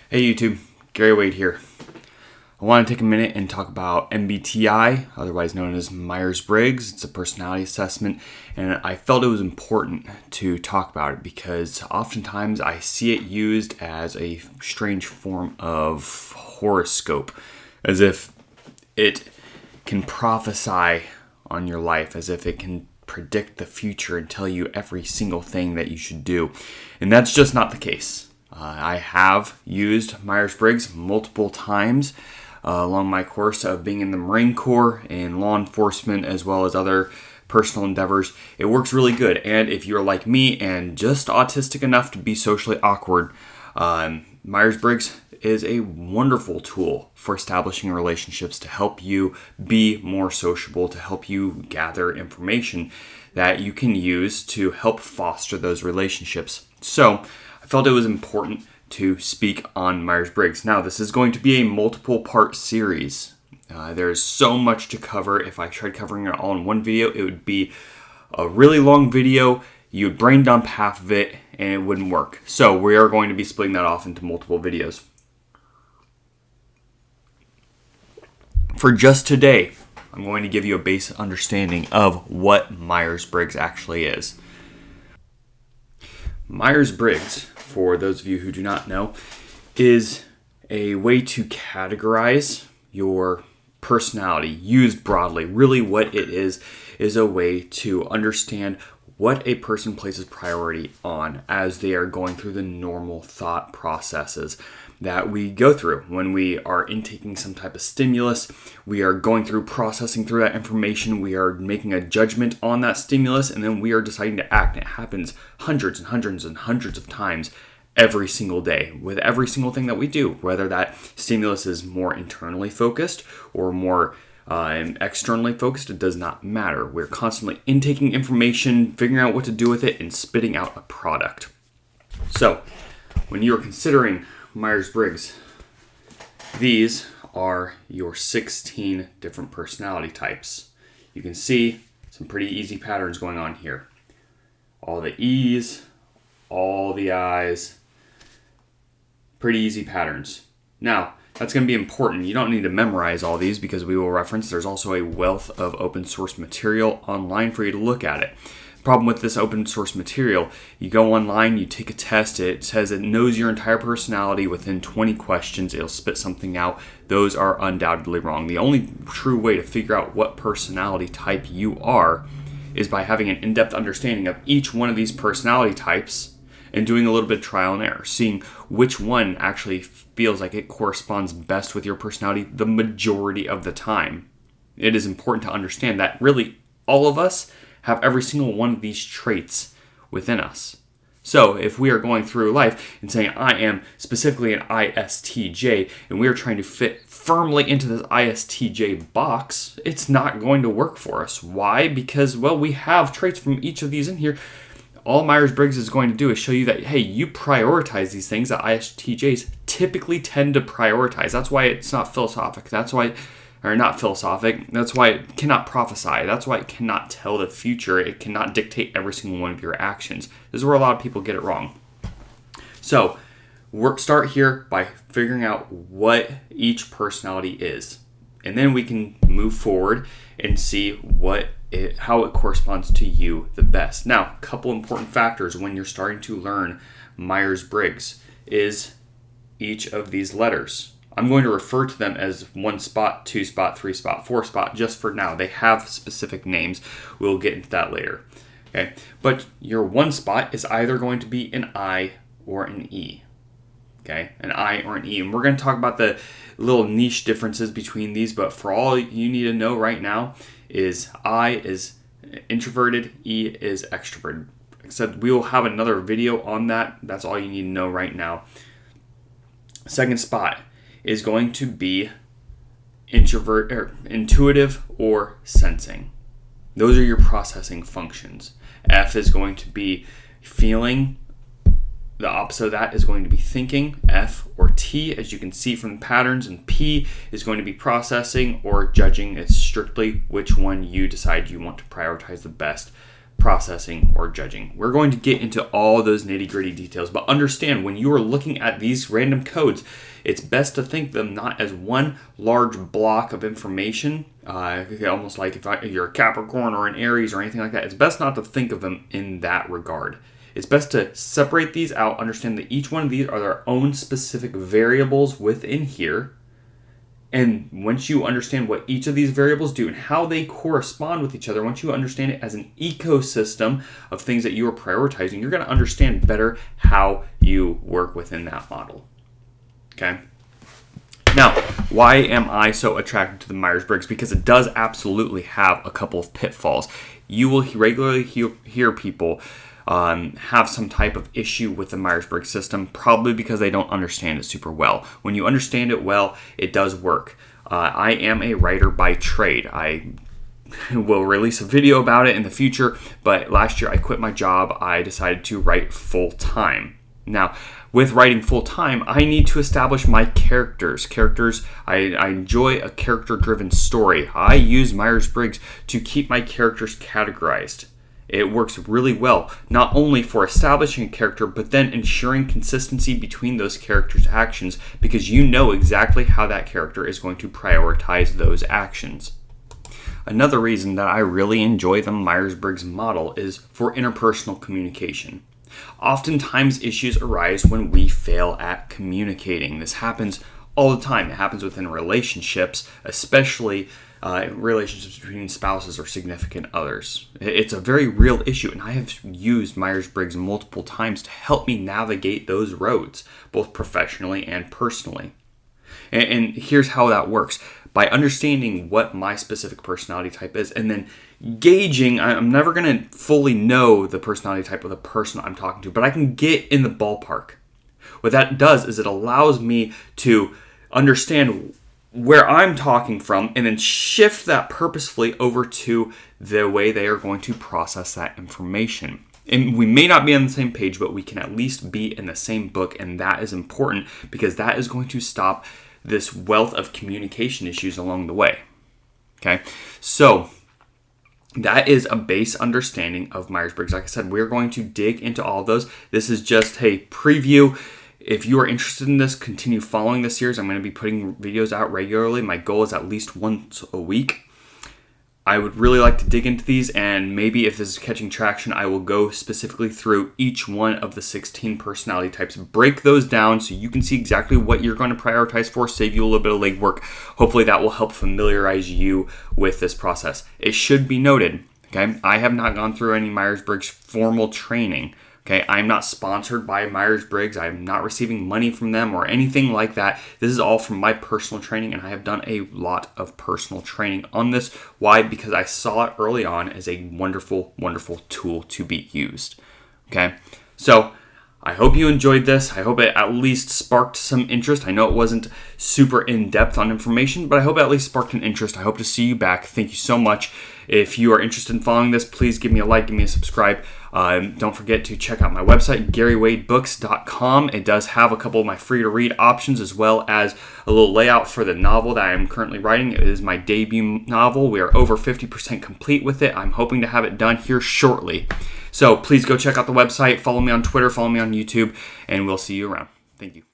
Hey YouTube, Gary Wade here. I want to take a minute and talk about MBTI, otherwise known as Myers-Briggs. It's a personality assessment, and I felt it was important to talk about it because oftentimes I see it used as a strange form of horoscope, as if it can prophesy on your life, as if it can predict the future and tell you every single thing that you should do. And that's just not the case. I have used Myers-Briggs multiple times along my course of being in the Marine Corps and law enforcement as well as other personal endeavors. It works really good. And if you're like me and just autistic enough to be socially awkward, Myers-Briggs is a wonderful tool for establishing relationships to help you be more sociable, to help you gather information that you can use to help foster those relationships. So I felt it was important to speak on Myers-Briggs. Now, this is going to be a multiple part series. There's so much to cover. If I tried covering it all in one video, it would be a really long video. You would brain dump half of it and it wouldn't work. So we are going to be splitting that off into multiple videos. For just today, I'm going to give you a basic understanding of what Myers-Briggs actually is. Myers-Briggs, for those of you who do not know, is a way to categorize your personality used broadly. Really what it is a way to understand what a person places priority on as they are going through the normal thought processes that we go through. When we are intaking some type of stimulus, we are going through processing through that information, we are making a judgment on that stimulus, and then we are deciding to act. And it happens hundreds and hundreds and hundreds of times every single day with every single thing that we do, whether that stimulus is more internally focused or more externally focused. It does not matter. We're constantly intaking information, figuring out what to do with it, and spitting out a product. So when you're considering Myers-Briggs, these are your 16 different personality types. You can see some pretty easy patterns going on here. All the E's, all the I's, pretty easy patterns. Now, that's going to be important. You don't need to memorize all these because we will reference. There's also a wealth of open source material online for you to look at it. The problem with this open source material, you go online, you take a test, it says it knows your entire personality within 20 questions, it'll spit something out. Those are undoubtedly wrong. The only true way to figure out what personality type you are is by having an in-depth understanding of each one of these personality types and doing a little bit of trial and error, seeing which one actually feels like it corresponds best with your personality the majority of the time. It is important to understand that really all of us have every single one of these traits within us. So if we are going through life and saying, I am specifically an ISTJ, and we are trying to fit firmly into this ISTJ box, it's not going to work for us. Why? Because, well, we have traits from each of these in here. All Myers-Briggs is going to do is show you that, hey, you prioritize these things that ISTJs typically tend to prioritize. That's why it's not philosophic. That's why it cannot prophesy. That's why it cannot tell the future. It cannot dictate every single one of your actions. This is where a lot of people get it wrong. So, start here by figuring out what each personality is. And then we can move forward and see how it corresponds to you the best. Now, a couple important factors when you're starting to learn Myers-Briggs is each of these letters. I'm going to refer to them as 1 spot, 2 spot, 3 spot, 4 spot, just for now. They have specific names. We'll get into that later. Okay, but your 1 spot is either going to be an I or an E. Okay, an I or an E. And we're going to talk about the little niche differences between these, but for all you need to know right now is I is introverted, E is extroverted. Except we will have another video on that. That's all you need to know right now. Second spot is going to be intuitive or sensing. Those are your processing functions. F is going to be feeling. The opposite of that is going to be thinking, F or T, as you can see from the patterns, and P is going to be processing or judging. It's strictly which one you decide you want to prioritize the best processing, or judging. We're going to get into all those nitty-gritty details, but understand when you are looking at these random codes, it's best to think of them not as one large block of information, almost like if you're a Capricorn or an Aries or anything like that. It's best not to think of them in that regard. It's best to separate these out, understand that each one of these are their own specific variables within here. And once you understand what each of these variables do and how they correspond with each other, once you understand it as an ecosystem of things that you are prioritizing, you're going to understand better how you work within that model. Okay? Now, why am I so attracted to the Myers-Briggs? Because it does absolutely have a couple of pitfalls. You will regularly hear people have some type of issue with the Myers-Briggs system, probably because they don't understand it super well. When you understand it well, it does work. I am a writer by trade. I will release a video about it in the future, but last year I quit my job. I decided to write full-time. Now, with writing full-time, I need to establish my characters. I enjoy a character-driven story. I use Myers-Briggs to keep my characters categorized. It works really well, not only for establishing a character, but then ensuring consistency between those characters' actions, because you know exactly how that character is going to prioritize those actions. Another reason that I really enjoy the Myers-Briggs model is for interpersonal communication. Oftentimes, issues arise when we fail at communicating. This happens all the time. It happens within relationships, especially relationships between spouses or significant others. It's a very real issue, and I have used Myers-Briggs multiple times to help me navigate those roads, both professionally and personally. And here's how that works. By understanding what my specific personality type is, and then gauging, I'm never going to fully know the personality type of the person I'm talking to, but I can get in the ballpark. What that does is it allows me to understand where I'm talking from and then shift that purposefully over to the way they are going to process that information. And we may not be on the same page, but we can at least be in the same book, and that is important because that is going to stop this wealth of communication issues along the way. Okay, so that is a base understanding of Myers-Briggs. Like I said, we're going to dig into all of those. This is just a preview. If you are interested in this, continue following this series. I'm going to be putting videos out regularly. My goal is at least once a week. I would really like to dig into these, and maybe if this is catching traction, I will go specifically through each one of the 16 personality types, break those down so you can see exactly what you're going to prioritize for, save you a little bit of legwork. Hopefully that will help familiarize you with this process. It should be noted, okay, I have not gone through any Myers-Briggs formal training. Okay, I'm not sponsored by Myers-Briggs. I'm not receiving money from them or anything like that. This is all from my personal training, and I have done a lot of personal training on this. Why? Because I saw it early on as a wonderful, wonderful tool to be used. Okay, so I hope you enjoyed this. I hope it at least sparked some interest. I know it wasn't super in-depth on information, but I hope it at least sparked an interest. I hope to see you back. Thank you so much. If you are interested in following this, please give me a like, give me a subscribe. Don't forget to check out my website, GaryWadeBooks.com. It does have a couple of my free-to-read options, as well as a little layout for the novel that I am currently writing. It is my debut novel. We are over 50% complete with it. I'm hoping to have it done here shortly. So please go check out the website, follow me on Twitter, follow me on YouTube, and we'll see you around. Thank you.